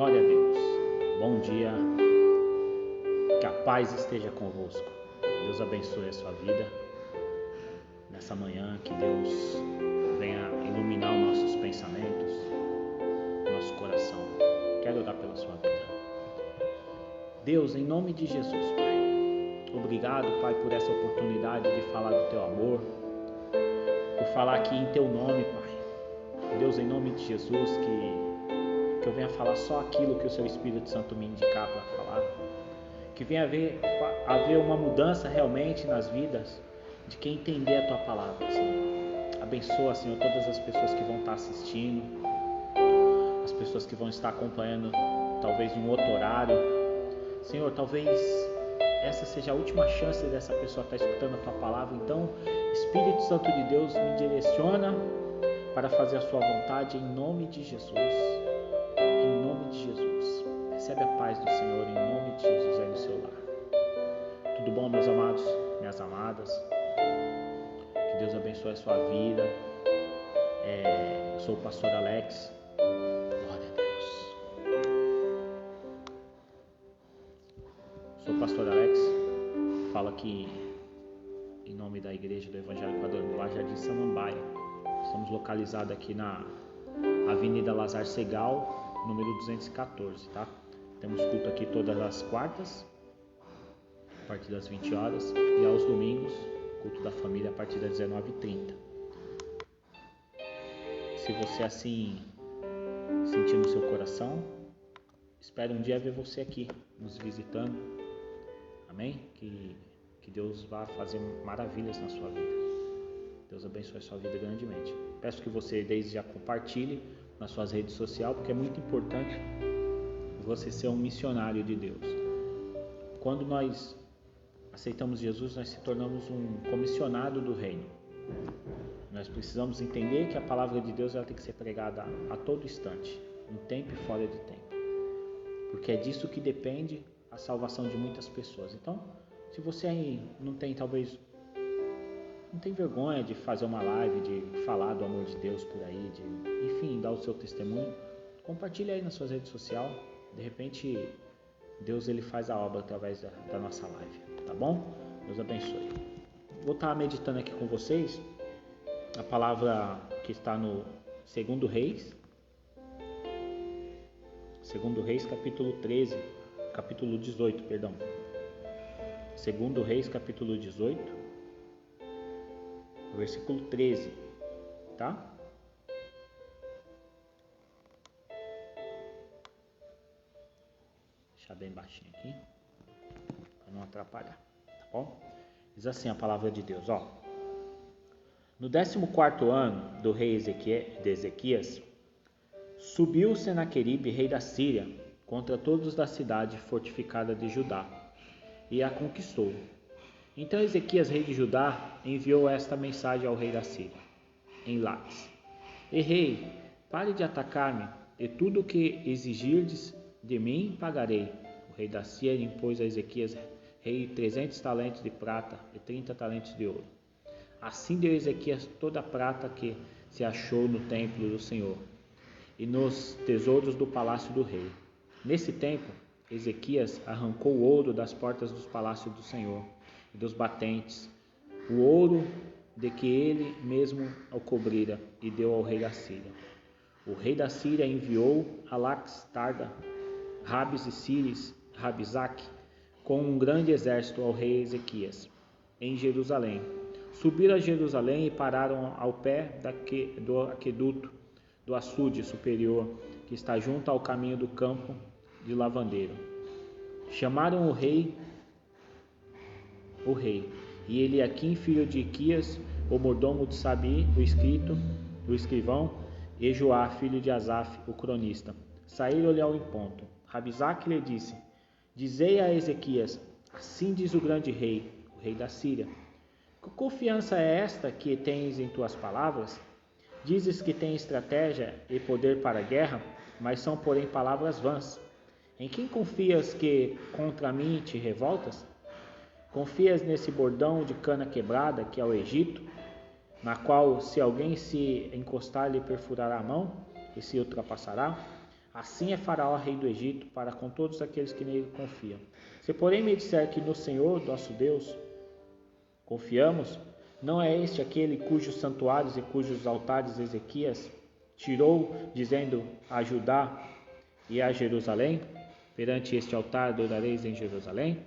Glória a Deus. Bom dia. Que a paz esteja convosco. Deus abençoe a sua vida nessa manhã. Que Deus venha iluminar os nossos pensamentos, nosso coração. Quero orar pela sua vida. Deus, em nome de Jesus, Pai. Obrigado, Pai, por essa oportunidade de falar do Teu amor, por falar aqui em Teu nome, Pai. Deus, em nome de Jesus, que eu venha falar só aquilo que o Seu Espírito Santo me indicar para falar. Que venha haver uma mudança realmente nas vidas de quem entender a Tua palavra, Senhor. Abençoa, Senhor, todas as pessoas que vão estar assistindo, as pessoas que vão estar acompanhando talvez em um outro horário. Senhor, talvez essa seja a última chance dessa pessoa estar escutando a Tua palavra. Então, Espírito Santo de Deus, me direciona para fazer a Sua vontade em nome de Jesus. Em nome de Jesus. Recebe a paz do Senhor em nome de Jesus aí no seu lar. Tudo bom, meus amados, minhas amadas? Que Deus abençoe a sua vida. Eu sou o pastor Alex. Glória a Deus. Sou o pastor Alex. Falo aqui em nome da Igreja do Evangelho Quadrangular Jardim Samambaia. Estamos localizados aqui na Avenida Lazar Segal, número 214, tá? Temos culto aqui todas as quartas, a partir das 20 horas, e aos domingos, culto da família, a partir das 19h30. Se você assim sentir no seu coração, espero um dia ver você aqui, nos visitando. Amém? Que Deus vá fazer maravilhas na sua vida. Deus abençoe a sua vida grandemente. Peço que você desde já compartilhe nas suas redes sociais, porque é muito importante você ser um missionário de Deus. Quando nós aceitamos Jesus, nós se tornamos um comissionado do reino. Nós precisamos entender que a palavra de Deus ela tem que ser pregada a todo instante, em tempo e fora de tempo, porque é disso que depende a salvação de muitas pessoas. Então, se você aí não tem vergonha de fazer uma live, de falar do amor de Deus por aí, enfim, dar o seu testemunho, compartilhe aí nas suas redes sociais. De repente, Deus ele faz a obra através da nossa live, tá bom? Deus abençoe. Vou estar meditando aqui com vocês a palavra que está no 2 Reis, capítulo 18, perdão. 2 Reis, capítulo 18, versículo 13, tá? Deixar bem baixinho aqui, para não atrapalhar, tá bom? Diz assim a palavra de Deus, ó. No 14º ano do rei Ezequias, subiu Senaqueribe, rei da Síria, contra todos da cidade fortificada de Judá, e a conquistou. Então Ezequias, rei de Judá, enviou esta mensagem ao rei da Síria, em Laques: E rei, pare de atacar-me, e tudo o que exigirdes de mim pagarei. O rei da Síria impôs a Ezequias, rei, 300 talentos de prata e 30 talentos de ouro. Assim deu Ezequias toda a prata que se achou no templo do Senhor e nos tesouros do palácio do rei. Nesse tempo, Ezequias arrancou o ouro das portas dos palácios do Senhor e dos batentes, o ouro de que ele mesmo o cobrira, e deu ao rei da Síria. O rei da Síria enviou a Laques, Tarda, Rabes e Cires, Rabizaque, com um grande exército ao rei Ezequias, em Jerusalém. Subiram a Jerusalém e pararam ao pé do aqueduto do açude superior, que está junto ao caminho do campo de lavandeiro. Chamaram o rei, e Eliaquim, filho de Iquias, o mordomo de Sabi, o escrivão, e Joá, filho de Asaf, o cronista. Saíram-lhe ao encontro. Rabizaque lhe disse: Dizei a Ezequias: Assim diz o grande rei, o rei da Síria: Que confiança é esta que tens em tuas palavras? Dizes que tens estratégia e poder para a guerra, mas são, porém, palavras vãs. Em quem confias que contra mim te revoltas? Confias nesse bordão de cana quebrada que é o Egito, na qual, se alguém se encostar, lhe perfurará a mão e se ultrapassará? Assim é Faraó, rei do Egito, para com todos aqueles que nele confiam. Se porém me disser que no Senhor, nosso Deus, confiamos, não é este aquele cujos santuários e cujos altares Ezequias tirou, dizendo a Judá e a Jerusalém? Perante este altar adorareis em Jerusalém?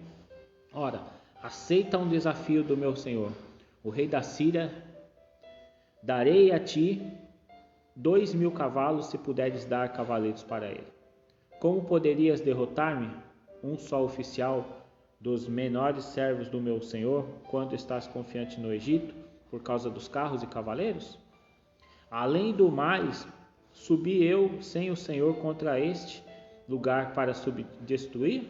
Ora, aceita um desafio do meu senhor, o rei da Síria. Darei a ti 2.000 cavalos, se puderes dar cavaleiros para ele. Como poderias derrotar-me, um só oficial dos menores servos do meu senhor, quando estás confiante no Egito, por causa dos carros e cavaleiros? Além do mais, subi eu sem o Senhor contra este lugar para destruir?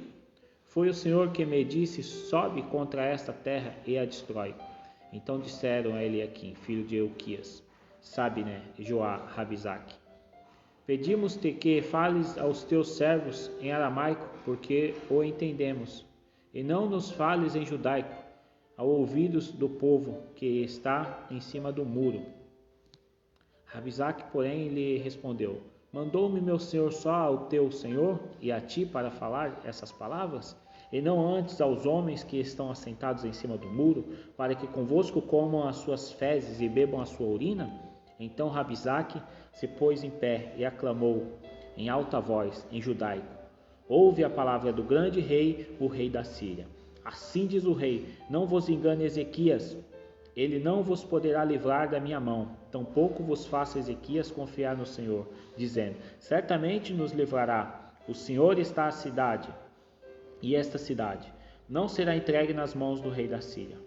Foi o Senhor que me disse: sobe contra esta terra e a destrói. Então disseram a Eliaquim, filho de Euquias, Sabne, Joá, Rabizaque: pedimos-te que fales aos teus servos em aramaico, porque o entendemos, e não nos fales em judaico, ao ouvidos do povo que está em cima do muro. Rabizaque, porém, lhe respondeu: mandou-me meu senhor só ao teu senhor e a ti para falar essas palavras, e não antes aos homens que estão assentados em cima do muro, para que convosco comam as suas fezes e bebam a sua urina? Então Rabizaque se pôs em pé e aclamou em alta voz, em judaico: ouve a palavra do grande rei, o rei da Síria. Assim diz o rei: não vos engane Ezequias, ele não vos poderá livrar da minha mão, tampouco vos faça Ezequias confiar no Senhor, dizendo: certamente nos livrará, o Senhor está a cidade, e esta cidade não será entregue nas mãos do rei da Síria.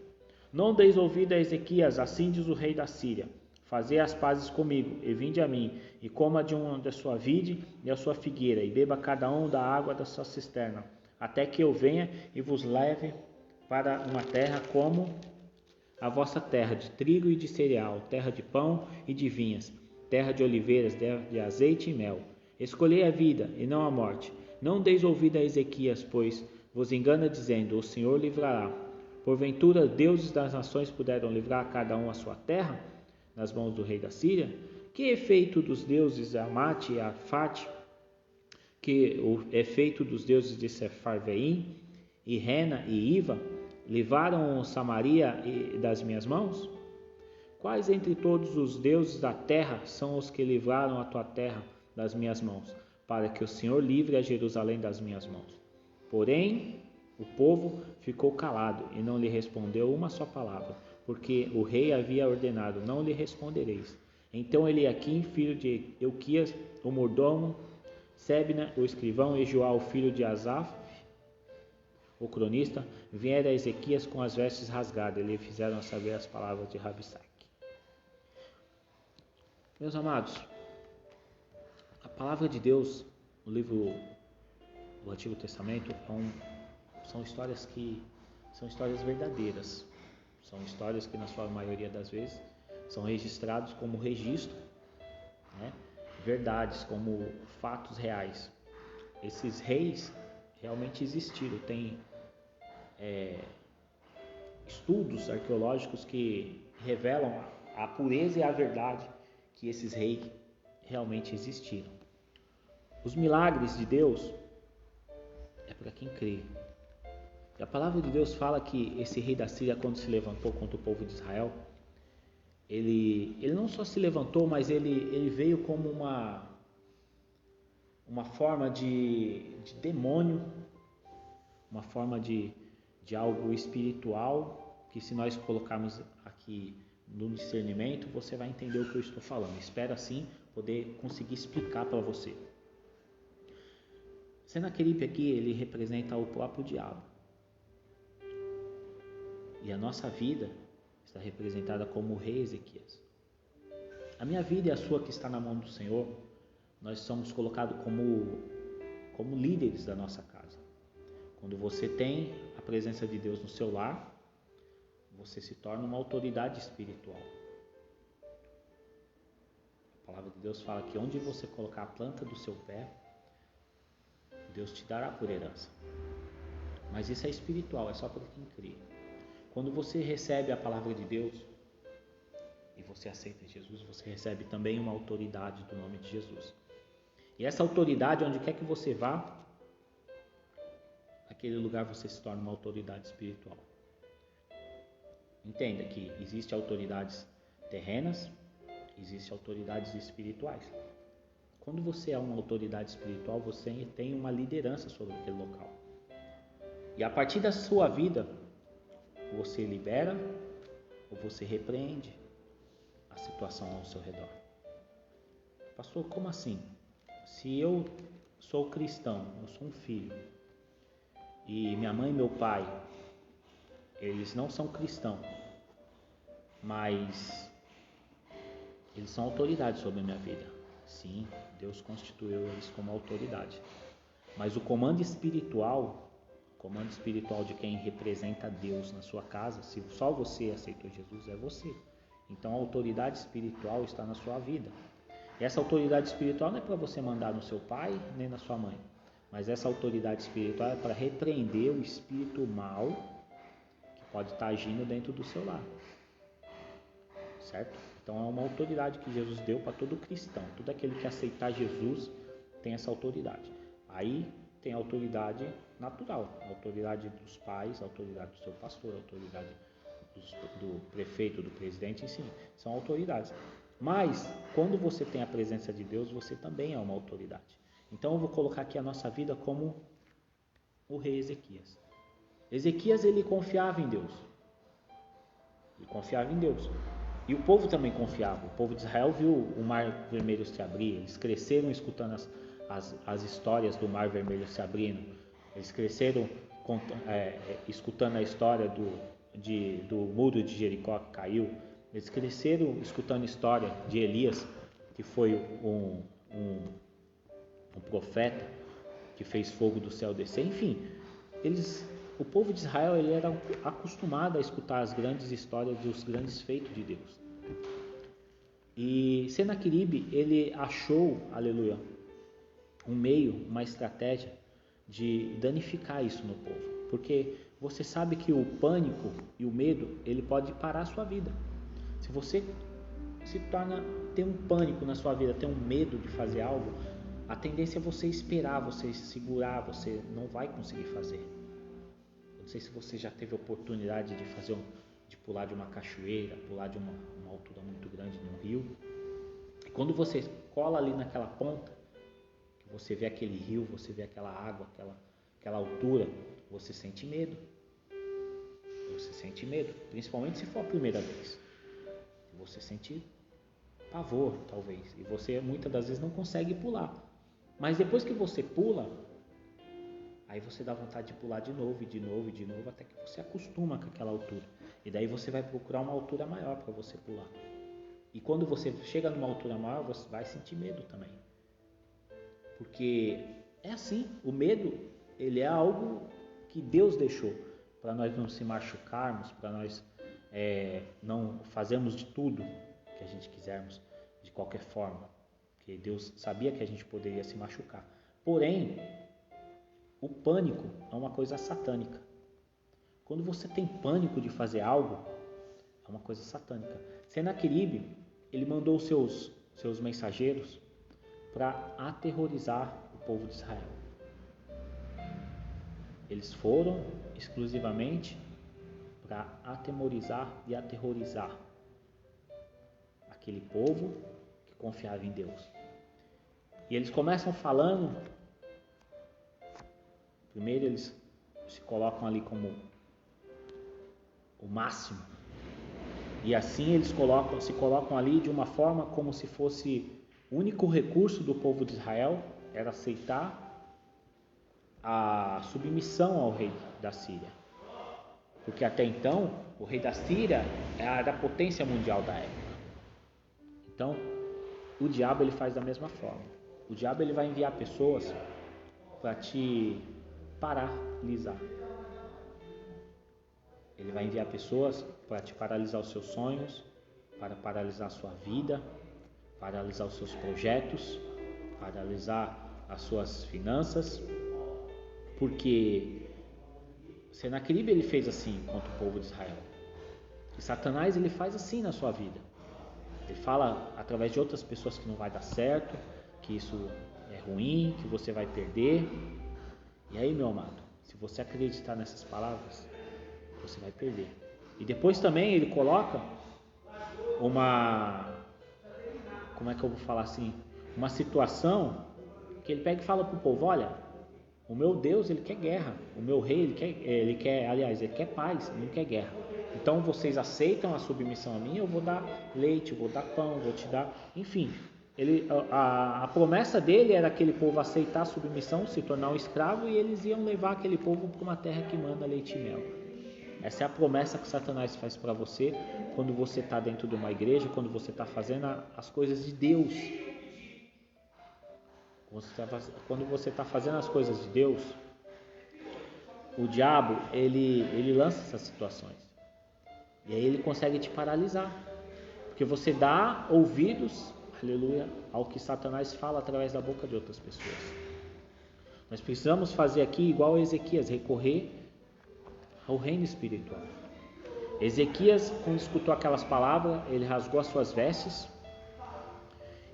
Não deis ouvido a Ezequias, assim diz o rei da Síria: fazei as pazes comigo, e vinde a mim, e coma da sua vide e a sua figueira, e beba cada um da água da sua cisterna, até que eu venha e vos leve para uma terra como a vossa terra, de trigo e de cereal, terra de pão e de vinhas, terra de oliveiras, de azeite e mel. Escolhei a vida e não a morte. Não deis ouvido a Ezequias, pois vos engana dizendo: o Senhor livrará. Porventura, deuses das nações puderam livrar cada um a sua terra nas mãos do rei da Síria? Que efeito dos deuses Amate e Arfate, que o efeito dos deuses de Sefarveim, e Rena e Iva, livraram Samaria das minhas mãos? Quais entre todos os deuses da terra são os que livraram a tua terra das minhas mãos, para que o Senhor livre a Jerusalém das minhas mãos? Porém, o povo ficou calado e não lhe respondeu uma só palavra, porque o rei havia ordenado: não lhe respondereis. Então Eliaquim, filho de Euquias, o mordomo, Sebna, o escrivão, e Joá, o filho de Asaf, o cronista, vieram a Ezequias com as vestes rasgadas e lhe fizeram saber as palavras de Rabisaque. Meus amados, a palavra de Deus, no livro do Antigo Testamento, são histórias verdadeiras. São histórias que, na sua maioria das vezes, são registrados como registro, né? Verdades, como fatos reais. Esses reis realmente existiram. Tem estudos arqueológicos que revelam a pureza e a verdade que esses reis realmente existiram. Os milagres de Deus é para quem crê. E a palavra de Deus fala que esse rei da Síria, quando se levantou contra o povo de Israel, ele não só se levantou, mas ele veio como uma forma de demônio, uma forma de algo espiritual, que se nós colocarmos aqui no discernimento, você vai entender o que eu estou falando. Espero assim poder conseguir explicar para você. Senaqueribe aqui, ele representa o próprio diabo. E a nossa vida está representada como o rei Ezequias. A minha vida e a sua, que está na mão do Senhor, nós somos colocados como líderes da nossa casa. Quando você tem a presença de Deus no seu lar, você se torna uma autoridade espiritual. A palavra de Deus fala que onde você colocar a planta do seu pé, Deus te dará por herança. Mas isso é espiritual, é só para quem crê. Quando você recebe a palavra de Deus e você aceita Jesus, você recebe também uma autoridade do nome de Jesus. E essa autoridade, onde quer que você vá, naquele lugar você se torna uma autoridade espiritual. Entenda que existem autoridades terrenas, existem autoridades espirituais. Quando você é uma autoridade espiritual, você tem uma liderança sobre aquele local. E a partir da sua vida, você libera ou você repreende a situação ao seu redor. Pastor, como assim? Se eu sou cristão, eu sou um filho, e minha mãe e meu pai, eles não são cristãos, mas eles são autoridade sobre a minha vida. Sim, Deus constituiu eles como autoridade. Mas o comando espiritual de quem representa Deus na sua casa, se só você aceitou Jesus, é você. Então a autoridade espiritual está na sua vida. E essa autoridade espiritual não é para você mandar no seu pai nem na sua mãe, mas essa autoridade espiritual é para repreender o espírito mal que pode estar agindo dentro do seu lar. Certo? Então é uma autoridade que Jesus deu para todo cristão. Todo aquele que aceitar Jesus tem essa autoridade. Aí tem a autoridade natural, a autoridade dos pais, a autoridade do seu pastor, a autoridade do prefeito, do presidente, enfim, são autoridades. Mas quando você tem a presença de Deus, você também é uma autoridade. Então eu vou colocar aqui a nossa vida como o rei Ezequias. Ezequias, ele confiava em Deus. Ele confiava em Deus. E o povo também confiava. O povo de Israel viu o mar vermelho se abrir. Eles cresceram escutando as histórias do mar vermelho se abrindo. Eles cresceram escutando a história do muro de Jericó que caiu. Eles cresceram escutando a história de Elias, que foi um profeta que fez fogo do céu descer. Enfim, o povo de Israel, ele era acostumado a escutar as grandes histórias dos grandes feitos de Deus. E Senaqueribe, ele achou, aleluia, um meio, uma estratégia de danificar isso no povo. Porque você sabe que o pânico e o medo, ele pode parar a sua vida. Se você ter um pânico na sua vida, ter um medo de fazer algo, a tendência é você esperar, você segurar, você não vai conseguir fazer. Não sei se você já teve a oportunidade de pular de uma cachoeira, pular de uma altura muito grande num rio. E quando você cola ali naquela ponta, que você vê aquele rio, você vê aquela água, aquela altura, você sente medo. Você sente medo, principalmente se for a primeira vez. Você sente pavor, talvez, e você muitas das vezes não consegue pular. Mas depois que você pula, aí você dá vontade de pular de novo, e de novo, e de novo, até que você acostuma com aquela altura. E daí você vai procurar uma altura maior para você pular. E quando você chega numa altura maior, você vai sentir medo também. Porque é assim, o medo, ele é algo que Deus deixou para nós não se machucarmos, para nós não fazermos de tudo que a gente quisermos, de qualquer forma. Porque Deus sabia que a gente poderia se machucar. Porém, o pânico é uma coisa satânica. Quando você tem pânico de fazer algo, é uma coisa satânica. Senaqueribe, ele mandou seus mensageiros para aterrorizar o povo de Israel. Eles foram exclusivamente para atemorizar e aterrorizar aquele povo que confiava em Deus. E eles começam falando. Primeiro eles se colocam ali como o máximo. E assim eles se colocam ali de uma forma como se fosse o único recurso do povo de Israel era aceitar a submissão ao rei da Síria. Porque até então o rei da Síria era a potência mundial da época. Então o diabo, ele faz da mesma forma. O diabo, ele vai enviar pessoas para te paralisar. Ele vai enviar pessoas para te paralisar os seus sonhos, para paralisar a sua vida, paralisar os seus projetos, paralisar as suas finanças. Porque Senaqueribe, ele fez assim contra o povo de Israel. E Satanás, ele faz assim na sua vida. Ele fala através de outras pessoas que não vai dar certo, que isso é ruim, que você vai perder. E aí, meu amado, se você acreditar nessas palavras, você vai perder. E depois também ele coloca como é que eu vou falar assim, uma situação que ele pega e fala para o povo: olha, o meu Deus, ele quer guerra, o meu rei, ele quer paz, ele não quer guerra. Então vocês aceitam a submissão a mim, eu vou dar leite, vou dar pão, vou te dar, enfim. A promessa dele era aquele povo aceitar a submissão, se tornar um escravo, e eles iam levar aquele povo para uma terra que manda leite e mel. Essa é a promessa que Satanás faz para você quando você está dentro de uma igreja, quando você está fazendo as coisas de Deus. Quando você está fazendo as coisas de Deus, o diabo ele lança essas situações. E aí ele consegue te paralisar. Porque você dá ouvidos, aleluia, ao que Satanás fala através da boca de outras pessoas. Nós precisamos fazer aqui igual a Ezequias, recorrer ao reino espiritual. Ezequias, quando escutou aquelas palavras, ele rasgou as suas vestes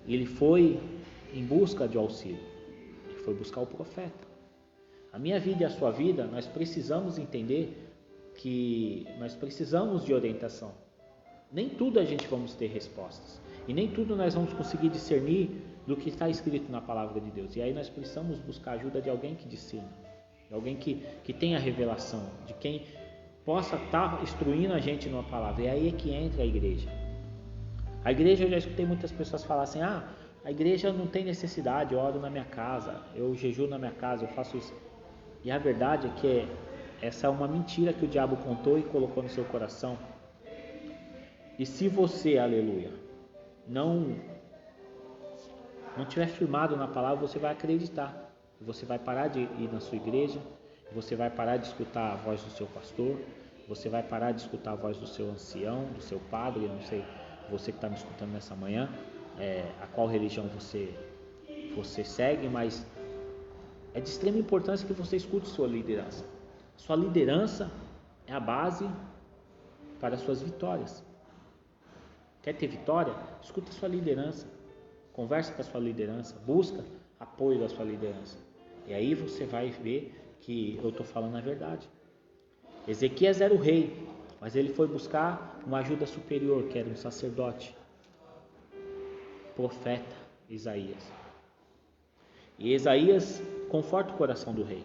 e ele foi em busca de auxílio. Ele foi buscar o profeta. A minha vida e a sua vida, nós precisamos entender que nós precisamos de orientação. Nem tudo a gente vamos ter respostas. E nem tudo nós vamos conseguir discernir do que está escrito na palavra de Deus. E aí nós precisamos buscar a ajuda de alguém que discerne. De alguém que tenha revelação. De quem possa estar instruindo a gente numa palavra. E aí é que entra a igreja. A igreja, eu já escutei muitas pessoas falar assim: a igreja não tem necessidade, eu oro na minha casa, eu jejuo na minha casa, eu faço isso. E a verdade é que essa é uma mentira que o diabo contou e colocou no seu coração. E se você, aleluia, não tiver firmado na palavra, você vai acreditar. Você vai parar de ir na sua igreja, você vai parar de escutar a voz do seu pastor, você vai parar de escutar a voz do seu ancião, do seu padre. Eu não sei, você que está me escutando nessa manhã, a qual religião você segue, mas é de extrema importância que você escute sua liderança. Sua liderança é a base para as suas vitórias. Quer ter vitória? Escuta a sua liderança, conversa com a sua liderança, busca apoio da sua liderança. E aí você vai ver que eu estou falando a verdade. Ezequias era o rei, mas ele foi buscar uma ajuda superior, que era um sacerdote, profeta Isaías. E Isaías conforta o coração do rei.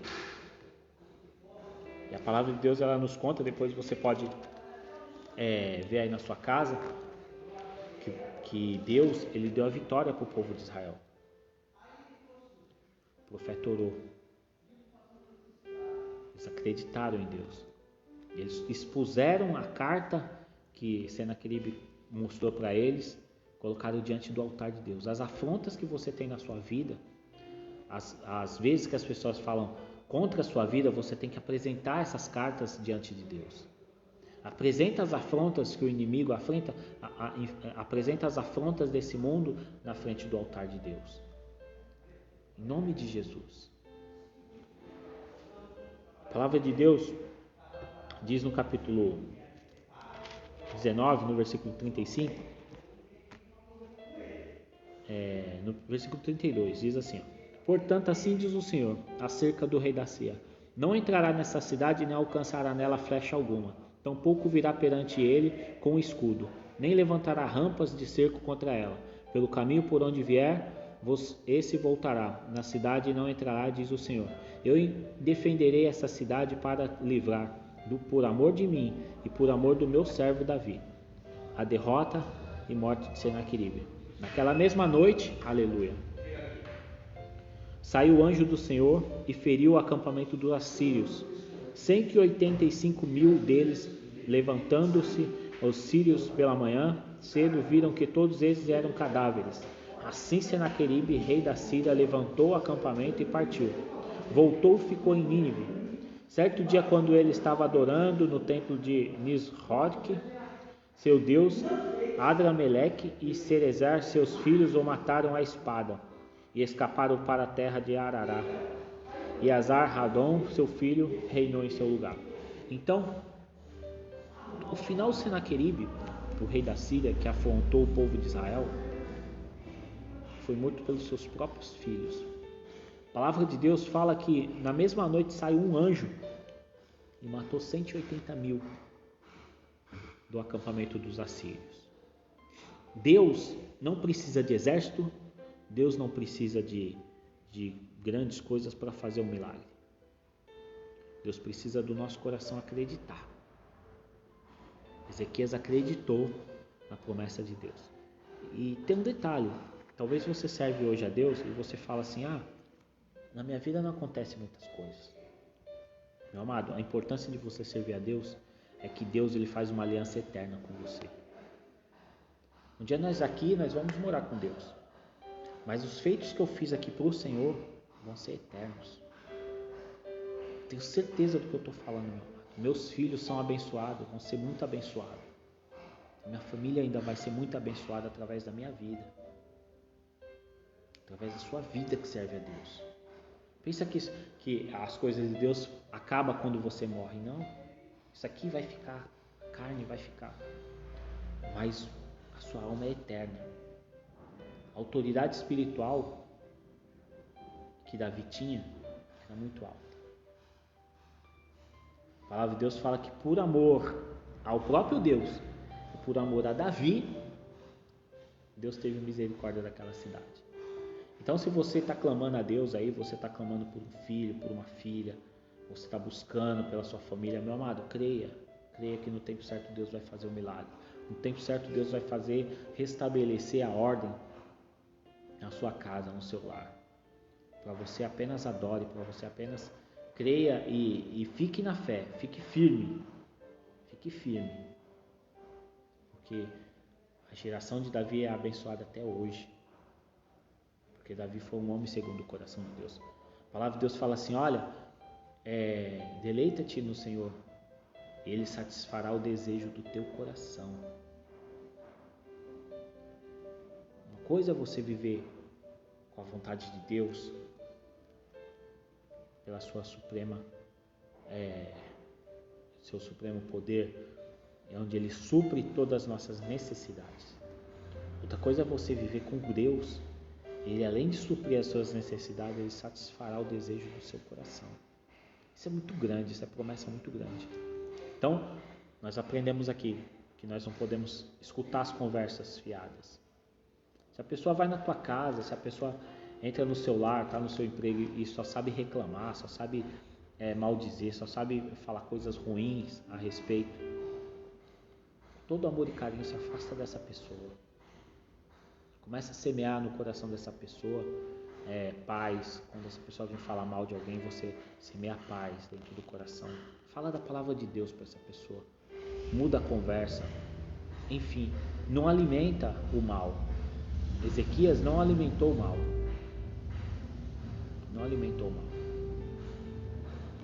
E a palavra de Deus, ela nos conta, depois você pode ver aí na sua casa, que Deus, ele deu a vitória para o povo de Israel. O profeta orou. Eles acreditaram em Deus. Eles expuseram a carta que Senaqueribe mostrou para eles, colocaram diante do altar de Deus. As afrontas que você tem na sua vida, as vezes que as pessoas falam contra a sua vida, você tem que apresentar essas cartas diante de Deus. Apresenta as afrontas que o inimigo apresenta as afrontas desse mundo na frente do altar de Deus. Em nome de Jesus. A palavra de Deus diz no capítulo 19, no versículo 35, no versículo 32, diz assim: portanto, assim diz o Senhor acerca do rei da Síria: não entrará nessa cidade nem alcançará nela flecha alguma, tampouco virá perante ele com escudo, nem levantará rampas de cerco contra ela. Pelo caminho por onde vier, esse voltará. Na cidade não entrará, diz o Senhor. Eu defenderei essa cidade para livrar, por amor de mim e por amor do meu servo Davi, a derrota e morte de Senaqueribe. Naquela mesma noite, aleluia, saiu o anjo do Senhor e feriu o acampamento dos assírios. 185.000 deles, levantando-se os sírios pela manhã cedo, viram que todos eles eram cadáveres. Assim Senaqueribe, rei da Síria, levantou o acampamento e partiu. Voltou e ficou em Nínive. Certo dia, quando ele estava adorando no templo de Nisroch, seu deus, Adrameleque e Cerezer, seus filhos, o mataram à espada e escaparam para a terra de Arará. E Azar-Radon, seu filho, reinou em seu lugar. Então, o final de Senaqueribe, o rei da Síria, que afrontou o povo de Israel, foi morto pelos seus próprios filhos. palavra de Deus fala que na mesma noite saiu um anjo e matou 180.000 do acampamento dos assírios. Deus não precisa de exército, Deus não precisa de grandes coisas para fazer um milagre. Deus precisa do nosso coração acreditar. Ezequias acreditou na promessa de Deus. E tem um detalhe, talvez você serve hoje a Deus e você fala assim, na minha vida não acontecem muitas coisas. Meu amado, a importância de você servir a Deus é que Deus ele faz uma aliança eterna com você. Um dia nós vamos morar com Deus. Mas os feitos que eu fiz aqui para o Senhor vão ser eternos. Tenho certeza do que eu estou falando, meu amado. Meus filhos são abençoados, vão ser muito abençoados. Minha família ainda vai ser muito abençoada através da minha vida. Através da sua vida que serve a Deus. Pensa que as coisas de Deus acabam quando você morre. Não. Isso aqui vai ficar, a carne vai ficar. Mas a sua alma é eterna. A autoridade espiritual que Davi tinha era muito alta. A palavra de Deus fala que por amor ao próprio Deus e por amor a Davi, Deus teve misericórdia daquela cidade. Então, se você está clamando a Deus aí, você está clamando por um filho, por uma filha, você está buscando pela sua família, meu amado, creia que no tempo certo Deus vai fazer um milagre. No tempo certo Deus vai restabelecer a ordem na sua casa, no seu lar. Para você apenas adore, para você apenas creia e fique na fé, fique firme. Fique firme. Porque a geração de Davi é abençoada até hoje. Porque Davi foi um homem segundo o coração de Deus. A palavra de Deus fala assim, olha, deleita-te no Senhor, Ele satisfará o desejo do teu coração. Uma coisa é você viver com a vontade de Deus, pela sua seu supremo poder, onde Ele supre todas as nossas necessidades. Outra coisa é você viver com Deus. Ele, além de suprir as suas necessidades, Ele satisfará o desejo do seu coração. Isso é muito grande, isso é promessa muito grande. Então, nós aprendemos aqui que nós não podemos escutar as conversas fiadas. Se a pessoa vai na tua casa, se a pessoa entra no seu lar, está no seu emprego e só sabe reclamar, só sabe maldizer, só sabe falar coisas ruins a respeito, todo amor e carinho se afasta dessa pessoa. Começa a semear no coração dessa pessoa paz. Quando essa pessoa vem falar mal de alguém, você semeia paz dentro do coração. Fala da palavra de Deus para essa pessoa. Muda a conversa. Enfim, não alimenta o mal. Ezequias não alimentou o mal. Não alimentou o mal.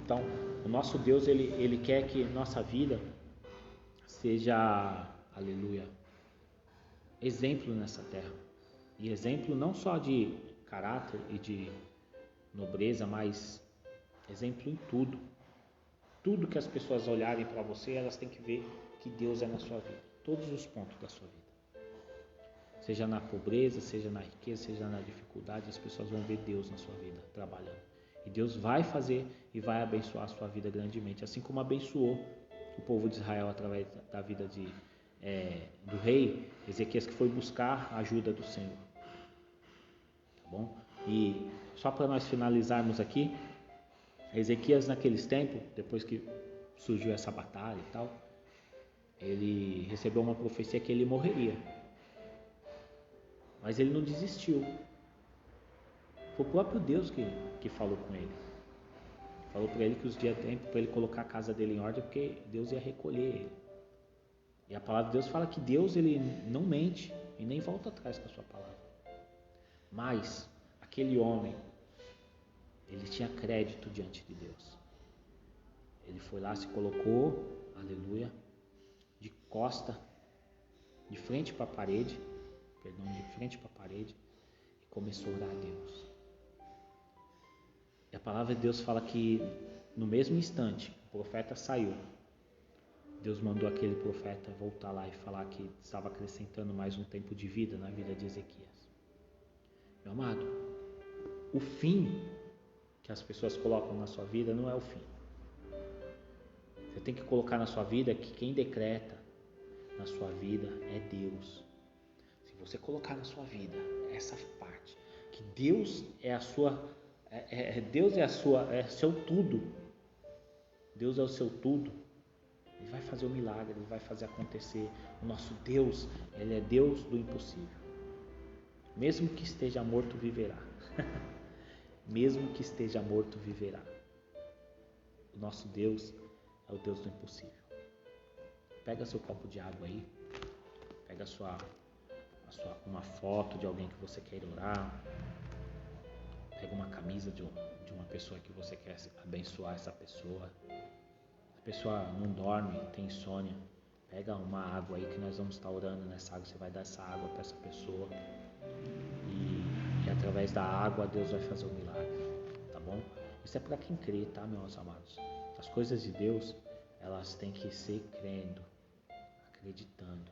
Então, o nosso Deus, ele quer que nossa vida seja, aleluia, exemplo nessa terra. E exemplo não só de caráter e de nobreza, mas exemplo em tudo. Tudo que as pessoas olharem para você, elas têm que ver que Deus é na sua vida. Todos os pontos da sua vida. Seja na pobreza, seja na riqueza, seja na dificuldade, as pessoas vão ver Deus na sua vida, trabalhando. E Deus vai fazer e vai abençoar a sua vida grandemente, assim como abençoou o povo de Israel através da vida do rei Ezequias, que foi buscar a ajuda do Senhor. Tá bom? E só para nós finalizarmos aqui, Ezequias naqueles tempos, depois que surgiu essa batalha e tal, ele recebeu uma profecia que ele morreria. Mas ele não desistiu. Foi o próprio Deus que falou com ele. Falou para ele que os dias tempo para ele colocar a casa dele em ordem, porque Deus ia recolher ele. E a palavra de Deus fala que Deus ele não mente e nem volta atrás com a sua palavra. Mas aquele homem, ele tinha crédito diante de Deus. Ele foi lá, se colocou, aleluia, de costa, de frente para a parede, e começou a orar a Deus. E a palavra de Deus fala que no mesmo instante o profeta saiu. Deus mandou aquele profeta voltar lá e falar que estava acrescentando mais um tempo de vida na vida de Ezequias. Meu amado, o fim que as pessoas colocam na sua vida não é o fim. Você tem que colocar na sua vida que quem decreta na sua vida é Deus. Se você colocar na sua vida essa parte, que Deus é a sua, Deus é seu tudo. Deus é o seu tudo. Ele vai fazer o milagre, Ele vai fazer acontecer. O nosso Deus, Ele é Deus do impossível. Mesmo que esteja morto, viverá. Mesmo que esteja morto, viverá. O nosso Deus é o Deus do impossível. Pega seu copo de água aí. Pega uma foto de alguém que você quer orar. Pega uma camisa de uma pessoa que você quer abençoar essa pessoa. A pessoa não dorme, tem insônia. Pega uma água aí que nós vamos estar orando nessa água. Você vai dar essa água para essa pessoa. E através da água Deus vai fazer o milagre. Tá bom? Isso é para quem crê, tá, meus amados? As coisas de Deus, elas têm que ser crendo, acreditando.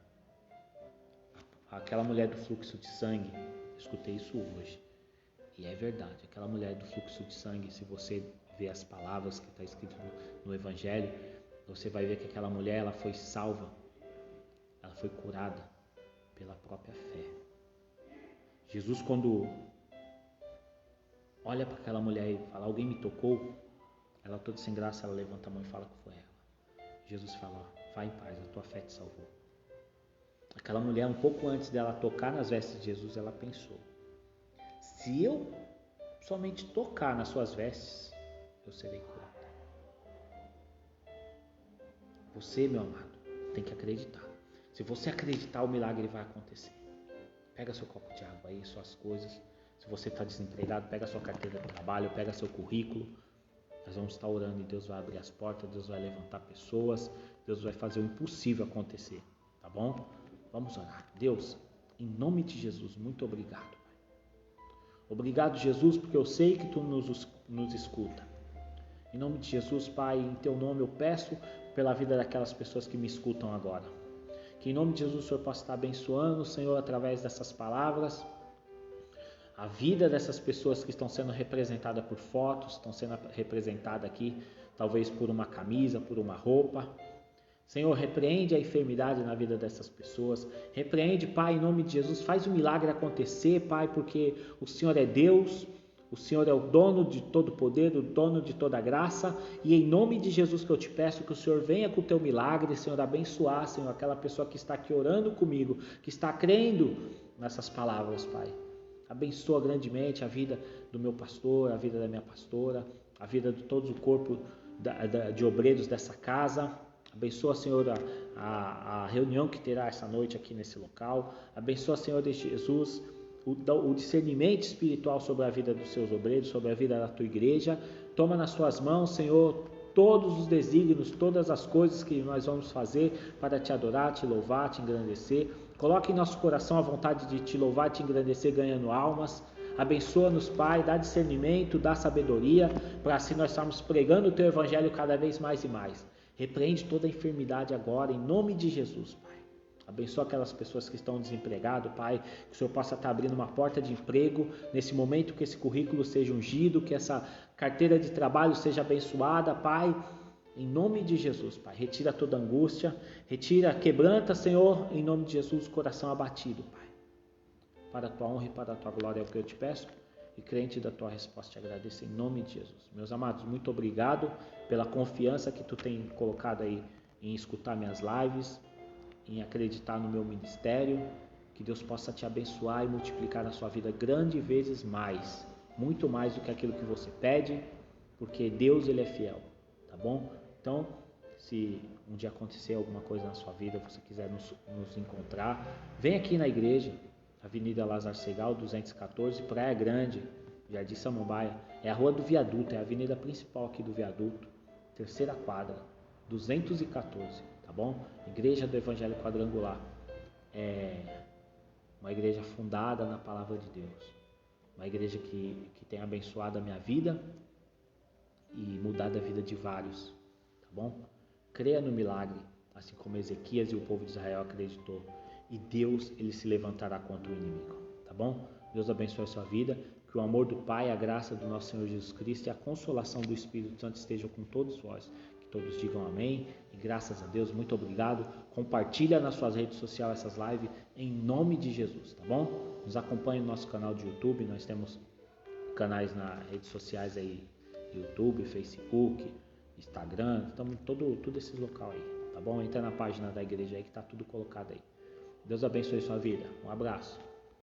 Aquela mulher do fluxo de sangue, eu escutei isso hoje. E é verdade, aquela mulher do fluxo de sangue, se você ver as palavras que está escrito no Evangelho, você vai ver que aquela mulher, ela foi salva, ela foi curada pela própria fé. Jesus, quando olha para aquela mulher e fala, alguém me tocou, ela toda sem graça, ela levanta a mão e fala que foi ela. Jesus fala, vai em paz, a tua fé te salvou. Aquela mulher, um pouco antes dela tocar nas vestes de Jesus, ela pensou, se eu somente tocar nas suas vestes, eu serei curada. Você, meu amado, tem que acreditar. Se você acreditar, o milagre vai acontecer. Pega seu copo de água aí, suas coisas. Se você está desempregado, pega sua carteira de trabalho, pega seu currículo. Nós vamos estar orando e Deus vai abrir as portas, Deus vai levantar pessoas, Deus vai fazer o impossível acontecer, tá bom? Vamos orar. Deus, em nome de Jesus, muito obrigado, Pai. Obrigado, Jesus, porque eu sei que Tu nos escuta. Em nome de Jesus, Pai, em Teu nome eu peço pela vida daquelas pessoas que me escutam agora. Que em nome de Jesus o Senhor possa estar abençoando, Senhor, através dessas palavras, a vida dessas pessoas que estão sendo representadas por fotos, estão sendo representadas aqui, talvez por uma camisa, por uma roupa. Senhor, repreende a enfermidade na vida dessas pessoas. Repreende, Pai, em nome de Jesus. Faz o milagre acontecer, Pai, porque o Senhor é Deus. O Senhor é o dono de todo poder, o dono de toda graça. E em nome de Jesus que eu te peço que o Senhor venha com o teu milagre, Senhor, abençoar, Senhor, aquela pessoa que está aqui orando comigo, que está crendo nessas palavras, Pai. Abençoa grandemente a vida do meu pastor, a vida da minha pastora, a vida de todo o corpo de obreiros dessa casa. Abençoa, Senhor, a reunião que terá essa noite aqui nesse local. Abençoa, Senhor de Jesus, o discernimento espiritual sobre a vida dos seus obreiros, sobre a vida da tua igreja. Toma nas tuas mãos, Senhor, todos os desígnios, todas as coisas que nós vamos fazer para te adorar, te louvar, te engrandecer. Coloque em nosso coração a vontade de te louvar e te engrandecer, ganhando almas. Abençoa-nos, Pai, dá discernimento, dá sabedoria, para assim nós estarmos pregando o teu evangelho cada vez mais e mais. Repreende toda a enfermidade agora, em nome de Jesus, Pai. Abençoa aquelas pessoas que estão desempregadas, Pai, que o Senhor possa estar abrindo uma porta de emprego, nesse momento que esse currículo seja ungido, que essa carteira de trabalho seja abençoada, Pai, em nome de Jesus, Pai. Retira toda angústia, quebranta, Senhor, em nome de Jesus, o coração abatido, Pai. Para a tua honra e para a tua glória é o que eu te peço, e crente da tua resposta te agradeço em nome de Jesus. Meus amados, muito obrigado pela confiança que tu tem colocado aí em escutar minhas lives, em acreditar no meu ministério. Que Deus possa te abençoar e multiplicar na sua vida grandes vezes mais, muito mais do que aquilo que você pede, porque Deus, Ele é fiel, tá bom? Então, se um dia acontecer alguma coisa na sua vida, você quiser nos encontrar, vem aqui na igreja, Avenida Lázaro Segal, 214, Praia Grande, Jardim Samambaia. É a rua do viaduto, é a avenida principal aqui do viaduto, terceira quadra, 214, tá bom? Igreja do Evangelho Quadrangular. É uma igreja fundada na palavra de Deus. Uma igreja que tem abençoado a minha vida e mudado a vida de vários, tá bom? Creia no milagre, assim como Ezequias e o povo de Israel acreditou. E Deus, Ele se levantará contra o inimigo, tá bom? Deus abençoe a sua vida, Que o amor do Pai, a graça do nosso Senhor Jesus Cristo e a consolação do Espírito Santo estejam com todos vós. Que todos digam amém e graças a Deus, muito obrigado. Compartilha nas suas redes sociais essas lives em nome de Jesus, tá bom? Nos acompanhe no nosso canal de YouTube, nós temos canais nas redes sociais aí, YouTube, Facebook, Instagram, estamos tudo esses local aí, tá bom? Entra na página da igreja aí que tá tudo colocado aí. Deus abençoe sua vida. Um abraço.